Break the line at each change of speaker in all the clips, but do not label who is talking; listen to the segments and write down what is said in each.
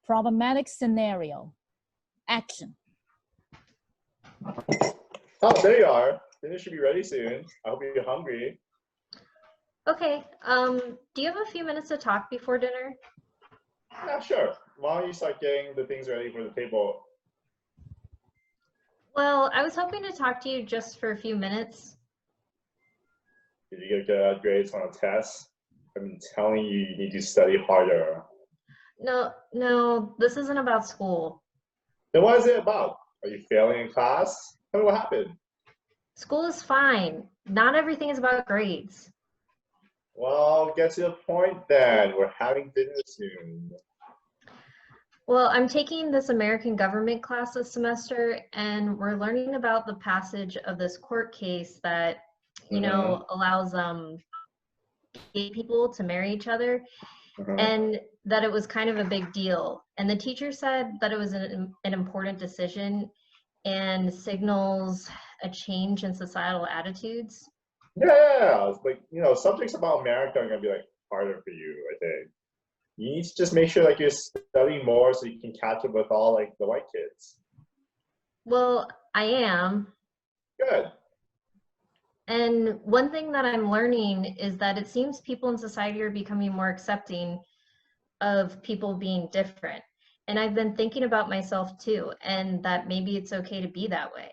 Problematic scenario. Action.
Oh, there you are. Dinner should be ready soon. I hope you're hungry.
Okay, do you have a few minutes to talk before dinner?
Yeah, sure. Why don't you start getting the things ready for the table?
Well, I was hoping to talk to you just for a few minutes.
Did you get good grades on a test? I've been telling you, you need to study harder.
No, this isn't about school.
Then what is it about? Are you failing in class? Tell me what happened.
School is fine. Not everything is about grades.
Well, get to the point then. We're having dinner soon.
Well, I'm taking this American government class this semester, and we're learning about the passage of this court case that, you know, allows gay people to marry each other, and that it was kind of a big deal. And the teacher said that it was an important decision and signals a change in societal attitudes.
Yeah, like, you know, subjects about America are gonna be like harder for you, I think. You need to just make sure like you're studying more so you can catch up with all like the white kids.
Well, I am.
Good.
And one thing that I'm learning is that it seems people in society are becoming more accepting of people being different. And I've been thinking about myself too, and that maybe it's okay to be that way.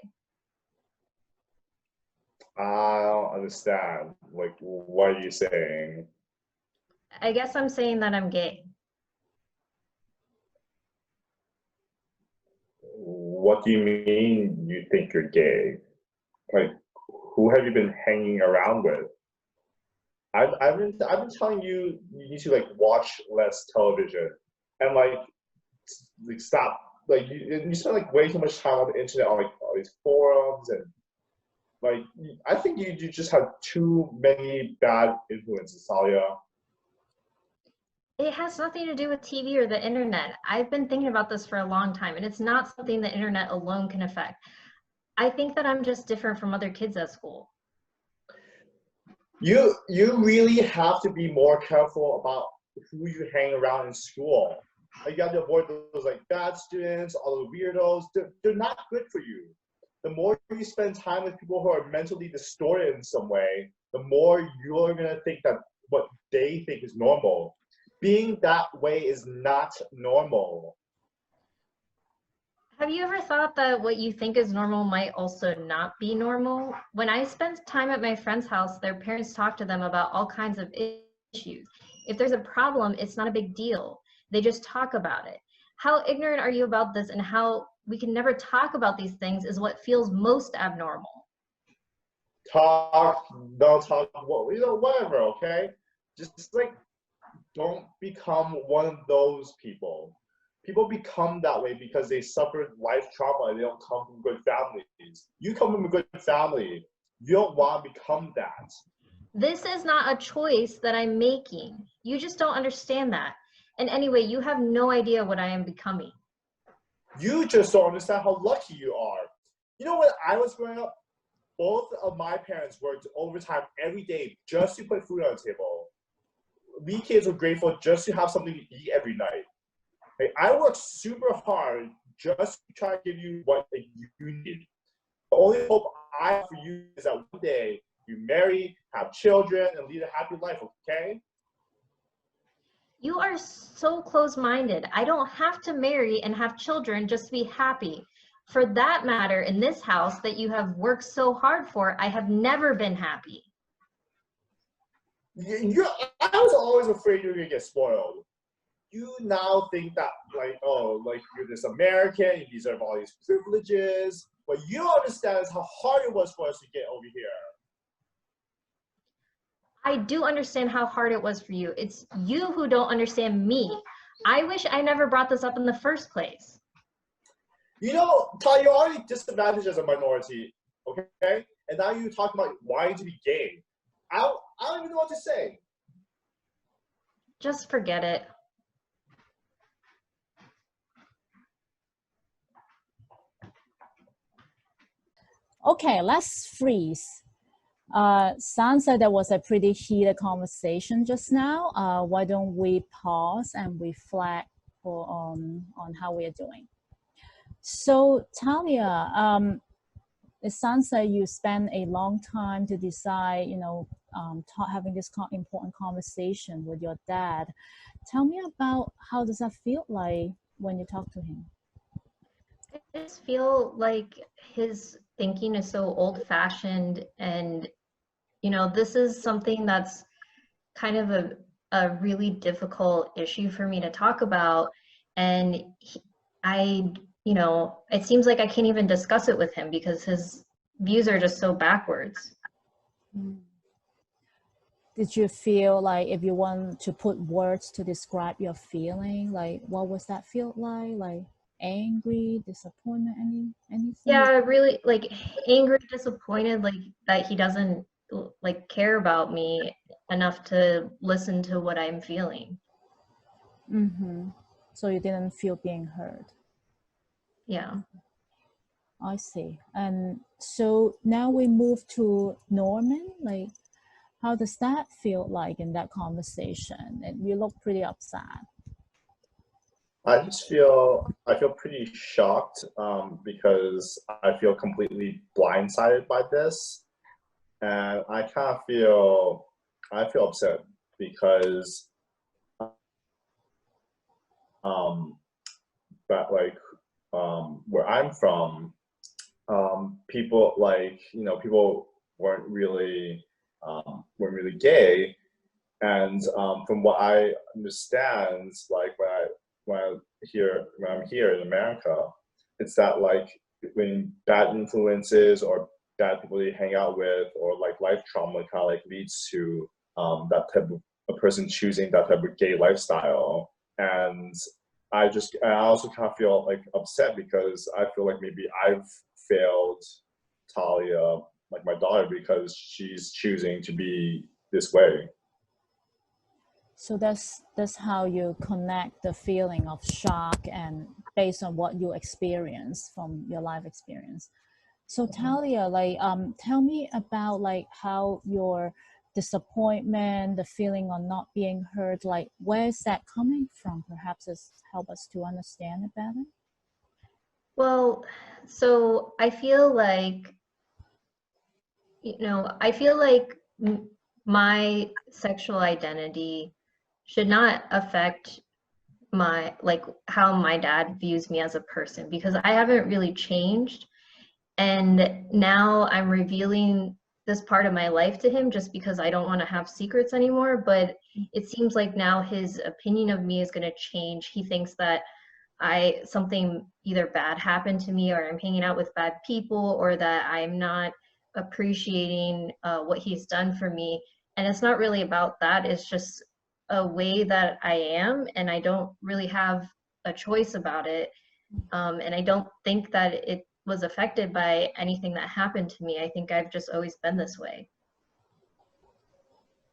I don't understand. Like, what are you saying?
I guess I'm saying that I'm gay.
What do you mean you think you're gay? Like, who have you been hanging around with? I've been telling you you need to like watch less television and like stop like you spend like way too much time on the internet on like all these forums and like I think you just have too many bad influences, Talia.
It has nothing to do with TV or the internet. I've been thinking about this for a long time, and it's not something the internet alone can affect. I think that I'm just different from other kids at school.
You really have to be more careful about who you hang around in school. Like, you have to avoid those like bad students, all the weirdos. They're not good for you. The more you spend time with people who are mentally distorted in some way, the more you're gonna think that what they think is normal. Being that way is not normal.
Have you ever thought that what you think is normal might also not be normal? When I spend time at my friend's house, their parents talk to them about all kinds of issues. If there's a problem, it's not a big deal. They just talk about it. How ignorant are you about this, and how we can never talk about these things is what feels most abnormal.
Talk, don't talk, well, you know, whatever, okay? Just like, don't become one of those people. People become that way because they suffered life trauma and they don't come from good families. You come from a good family. You don't want to become that.
This is not a choice that I'm making. You just don't understand that. And anyway, you have no idea what I am becoming.
You just don't understand how lucky you are. You know, when I was growing up, both of my parents worked overtime every day just to put food on the table. We kids were grateful just to have something to eat every night. Like, I worked super hard just to try to give you what you need. The only hope I have for you is that one day you marry, have children, and lead a happy life, okay?
You are so close-minded. I don't have to marry and have children just to be happy. For that matter, in this house that you have worked so hard for, I have never been happy.
I was always afraid you were gonna get spoiled. You now think that, like, oh, like, you're this American, you deserve all these privileges. What you don't understand is how hard it was for us to get over here.
I do understand how hard it was for you. It's you who don't understand me. I wish I never brought this up in the first place.
You know, Talia, you're already disadvantaged as a minority, okay? And now you talk about wanting to be gay. I don't even know what to say.
Just forget it.
Okay, let's freeze. Sounds like there was a pretty heated conversation just now. Why don't we pause and reflect for on how we are doing. So Talia, it sounds like you spent a long time to decide, having this important conversation with your dad. Tell me about how does that feel like when you talk to him?
I just feel like his thinking is so old-fashioned, and this is something that's kind of a really difficult issue for me to talk about, and it seems like I can't even discuss it with him because his views are just so backwards.
Did you feel like, if you want to put words to describe your feeling, like what was that feel like? Like angry, disappointment, anything?
Yeah, really, like angry, disappointed, like that he doesn't like care about me enough to listen to what I'm feeling.
So you didn't feel being heard.
Yeah.
I see. And so now we move to Norman. Like, how does that feel like in that conversation? And you look pretty upset.
I feel pretty shocked because I feel completely blindsided by this, and I feel upset because where I'm from, people people weren't really gay, and from what I understand, like when I'm here in America, it's that like when bad influences or bad people you hang out with, or like life trauma kind of like leads to that type of a person choosing that type of gay lifestyle. And I also kind of feel like upset because I feel like maybe I've failed Talia, like my daughter, because she's choosing to be this way.
So that's how you connect the feeling of shock and based on what you experience from your life experience. So Talia, like tell me about like how your disappointment, the feeling of not being heard, like where is that coming from? Perhaps it's help us to understand it better.
Well, so I feel like my sexual identity should not affect my how my dad views me as a person, because I haven't really changed, and now I'm revealing this part of my life to him just because I don't want to have secrets anymore. But it seems like now his opinion of me is going to change. He thinks that something either bad happened to me, or I'm hanging out with bad people, or that I'm not appreciating what he's done for me. And it's not really about that. It's just a way that I am, and I don't really have a choice about it. And I don't think that it was affected by anything that happened to me. I think I've just always been this way.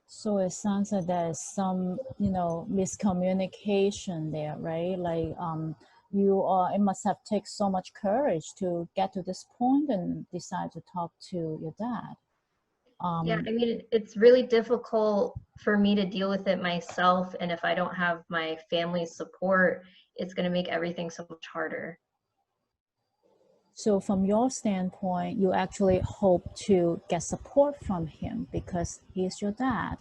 So it sounds like there's some, miscommunication there, right? Like it must have taken so much courage to get to this point and decide to talk to your dad.
Yeah, I mean, it's really difficult for me to deal with it myself, and if I don't have my family's support, it's going to make everything so much harder.
So from your standpoint, you actually hope to get support from him because he's your dad.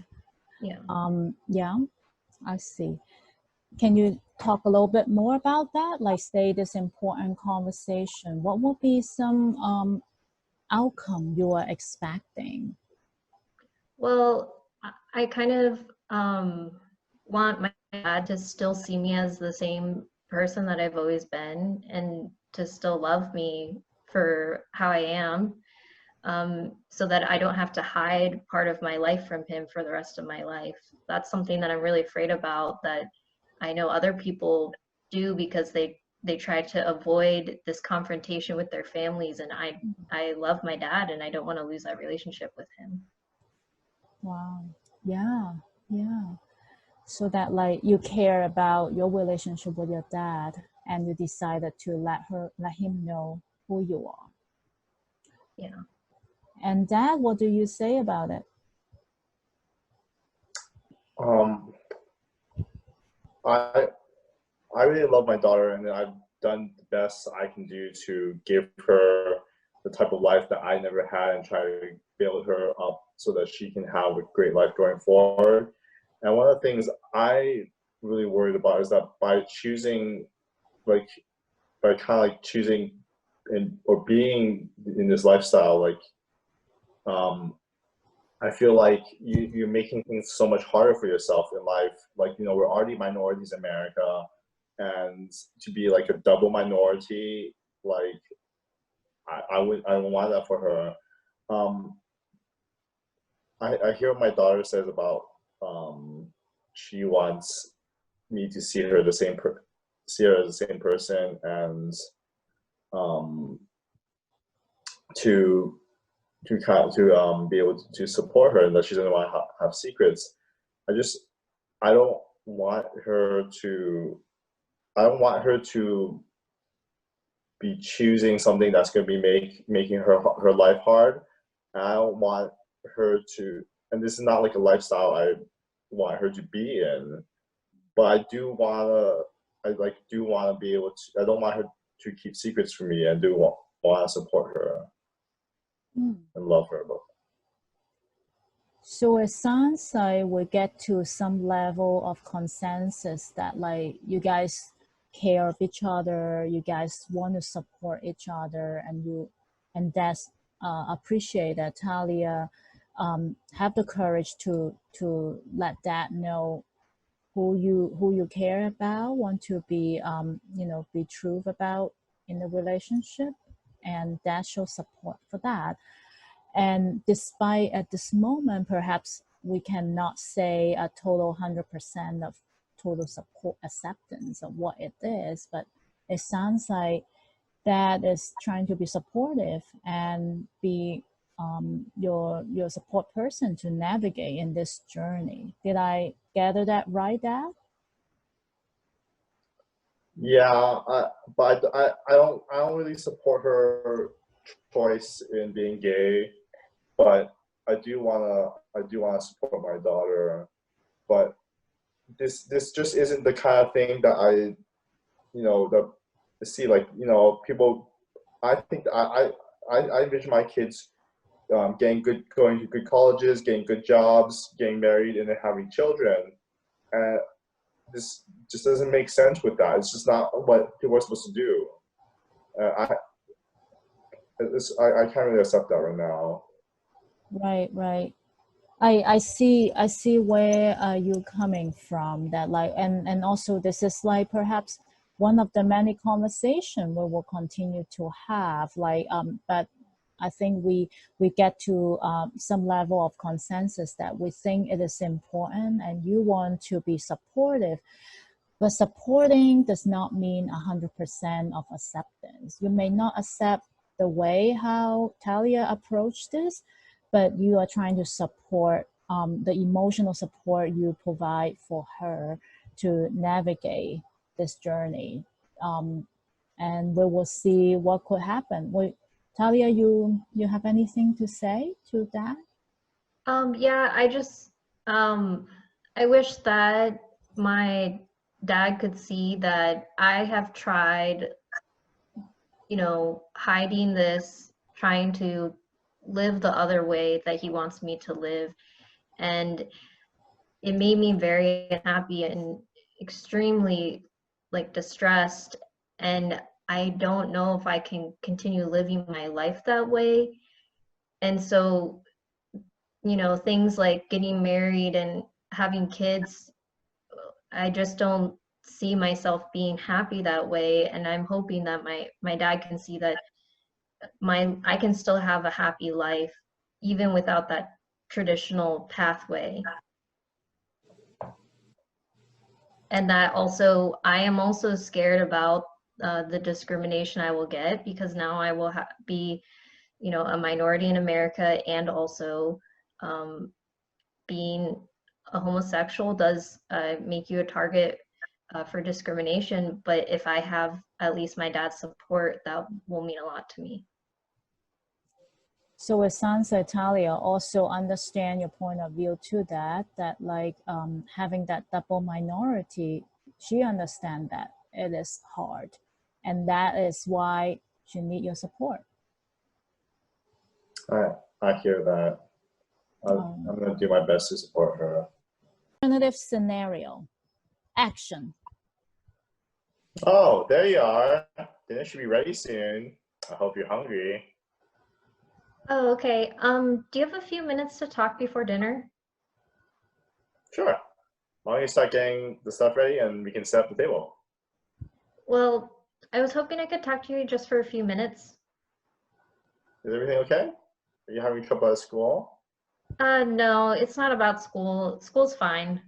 Yeah.
Yeah, I see. Can you talk a little bit more about that? Like, say this important conversation, what would be some outcome you are expecting?
Well, I kind of want my dad to still see me as the same person that I've always been, and to still love me for how I am, so that I don't have to hide part of my life from him for the rest of my life. That's something that I'm really afraid about, that I know other people do because they try to avoid this confrontation with their families, and I love my dad and I don't want to lose that relationship with him.
Wow. Yeah. So that like you care about your relationship with your dad, and you decided to let him know who you are.
Yeah.
And Dad, what do you say about it?
I really love my daughter, and I've done the best I can do to give her the type of life that I never had and try to build her up so that she can have a great life going forward. And one of the things I really worried about is that by choosing, like, by kind of like choosing or being in this lifestyle, like, I feel like you're making things so much harder for yourself in life. Like, you know, we're already minorities in America, and to be like a double minority, like, I would want that for her. I hear what my daughter says about she wants me to see her see her as the same person, and to be able to support her, and that she doesn't want to have secrets. I don't want her to be choosing something that's going to be making her life hard. And I don't want her to, and this is not like a lifestyle I want her to be in, but I do want to be able to, I don't want her to keep secrets from me, and do want to support her and love her.
So it sounds like we get to some level of consensus that like you guys care of each other, you guys want to support each other, and that's appreciate that Talia have the courage to let Dad know who you care about, want to be be true about in the relationship, and Dad shows support for that. And despite at this moment, perhaps we cannot say a total 100% of total support acceptance of what it is, but it sounds like Dad is trying to be supportive and be your support person to navigate in this journey. Did I gather that right, Dad?
Yeah, but I don't really support her choice in being gay, but I do wanna support my daughter. But this just isn't the kind of thing that see, like, people. I think I envision my kids going to good colleges, getting good jobs, getting married, and then having children. And this just doesn't make sense with that. It's just not what people are supposed to do. I can't really accept that right now.
Right. I see where you're coming from, that like, and also this is like perhaps one of the many conversations we will continue to have, like but I think we get to some level of consensus that we think it is important, and you want to be supportive. But supporting does not mean 100% of acceptance. You may not accept the way how Talia approached this, but you are trying to support the emotional support you provide for her to navigate this journey. And we will see what could happen. Talia, you have anything to say to that?
Yeah, I wish that my dad could see that I have tried, hiding this, trying to live the other way that he wants me to live. And it made me very unhappy and extremely like distressed. And I don't know if I can continue living my life that way. And so, things like getting married and having kids, I just don't see myself being happy that way. And I'm hoping that my dad can see that I can still have a happy life even without that traditional pathway. And that also, I am also scared about the discrimination I will get, because now I will be, a minority in America, and also being a homosexual does make you a target for discrimination. But if I have at least my dad's support, that will mean a lot to me.
So it sounds like Talia also understand your point of view to that like having that double minority, she understand that it is hard. And that is why you need your support.
I hear that. I'm going to do my best to support her.
Alternative scenario, action.
Oh, there you are. Dinner should be ready soon. I hope you're hungry.
Oh, okay. Do you have a few minutes to talk before dinner?
Sure. Why don't you start getting the stuff ready and we can set up the table?
Well, I was hoping I could talk to you just for a few minutes.
Is everything okay? Are you having trouble at school?
No, it's not about school. School's fine.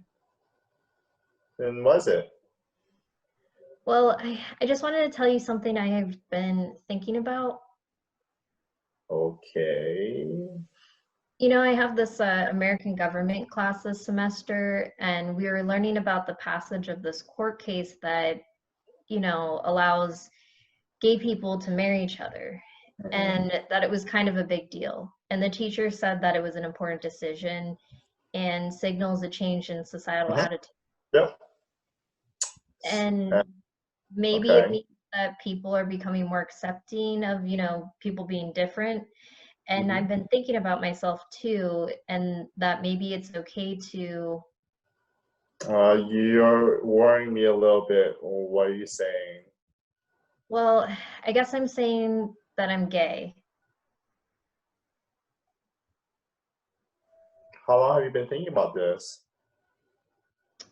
Then what is it?
Well, I just wanted to tell you something I have been thinking about.
Okay.
You know, I have this American government class this semester, and we were learning about the passage of this court case that, you know, allows gay people to marry each other, and that it was kind of a big deal. And the teacher said that it was an important decision and signals a change in societal attitude.
Yep.
And maybe it means that people are becoming more accepting of, you know, people being different. And I've been thinking about myself too, and that maybe it's okay to.
You're worrying me a little bit. What are you saying?
Well, I guess I'm saying that I'm gay.
How long have you been thinking about this?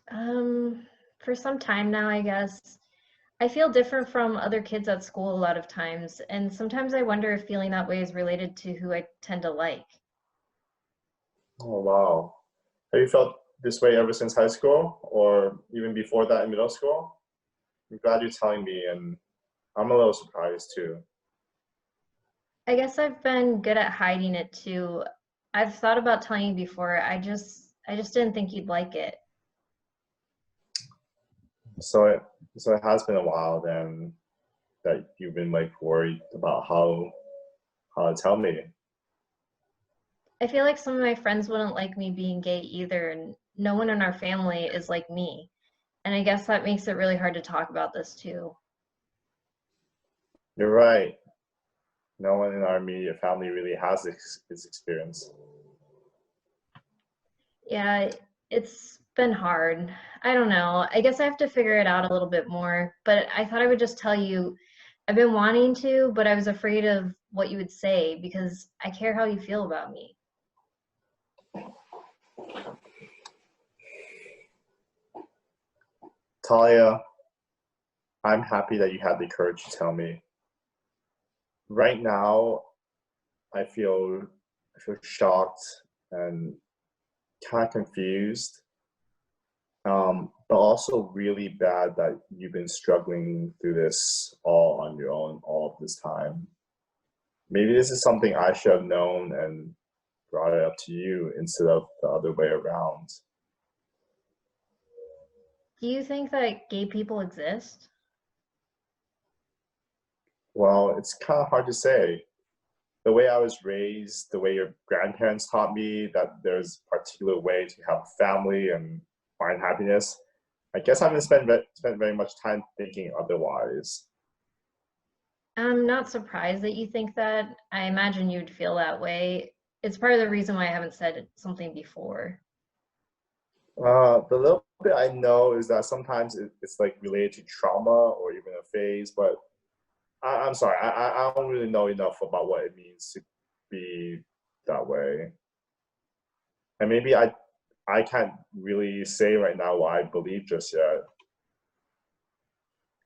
For some time now, I guess. I feel different from other kids at school a lot of times, and sometimes I wonder if feeling that way is related to who I tend to like.
Oh, wow. Have you felt this way ever since high school or even before that in middle school? I'm glad you're telling me, and I'm a little surprised too.
I guess I've been good at hiding it too. I've thought about telling you before. I just didn't think you'd like it.
So it has been a while then that you've been like worried about how to tell me.
I feel like some of my friends wouldn't like me being gay either, and no one in our family is like me. And I guess that makes it really hard to talk about this too.
You're right. No one in our immediate family really has this experience.
Yeah, it's been hard. I don't know. I guess I have to figure it out a little bit more, but I thought I would just tell you I've been wanting to, but I was afraid of what you would say because I care how you feel about me.
Talia, I'm happy that you had the courage to tell me. Right now, I feel shocked and kind of confused, but also really bad that you've been struggling through this all on your own all of this time. Maybe this is something I should have known and brought it up to you instead of the other way around.
Do you think that gay people exist?
Well, it's kind of hard to say. The way I was raised, the way your grandparents taught me that there's a particular way to have a family and find happiness, I guess I haven't spent very much time thinking otherwise.
I'm not surprised that you think that. I imagine you'd feel that way. It's part of the reason why I haven't said something before.
The little bit I know is that sometimes it's like related to trauma or even a phase, but I'm sorry, I don't really know enough about what it means to be that way. And maybe I can't really say right now what I believe just yet.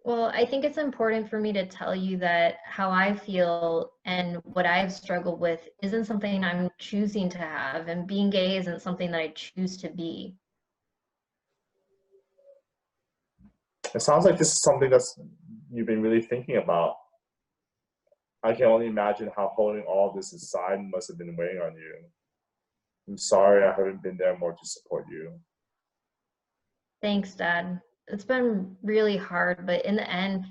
Well, I think it's important for me to tell you that how I feel and what I've struggled with isn't something I'm choosing to have, and being gay isn't something that I choose to be.
It sounds like this is something you've been really thinking about. I can only imagine how holding all of this aside must have been weighing on you. I'm sorry I haven't been there more to support you.
Thanks, Dad. It's been really hard, but in the end,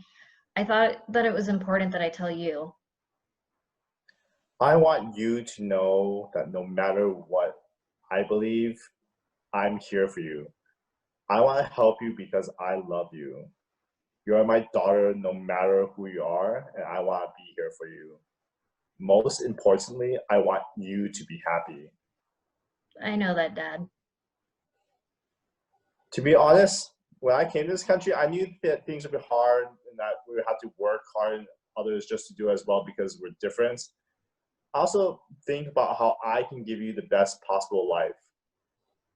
I thought that it was important that I tell you.
I want you to know that no matter what I believe, I'm here for you. I want to help you because I love you. You are my daughter no matter who you are, and I want to be here for you. Most importantly, I want you to be happy.
I know that, Dad.
To be honest, when I came to this country, I knew that things would be hard and that we would have to work hard and others just to do as well because we're different. I also think about how I can give you the best possible life.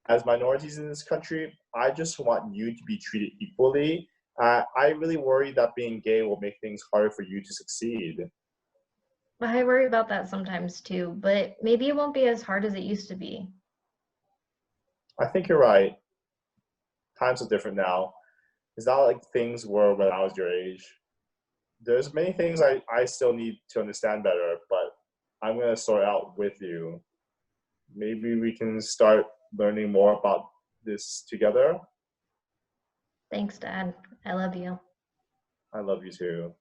As minorities in this country, I just want you to be treated equally. I really worry that being gay will make things harder for you to succeed.
I worry about that sometimes too, but maybe it won't be as hard as it used to be.
I think you're right. Times are different now. It's not like things were when I was your age. There's many things I still need to understand better, but I'm going to sort out with you. Maybe we can start learning more about this together.
Thanks, Dad. I love you.
I love you too.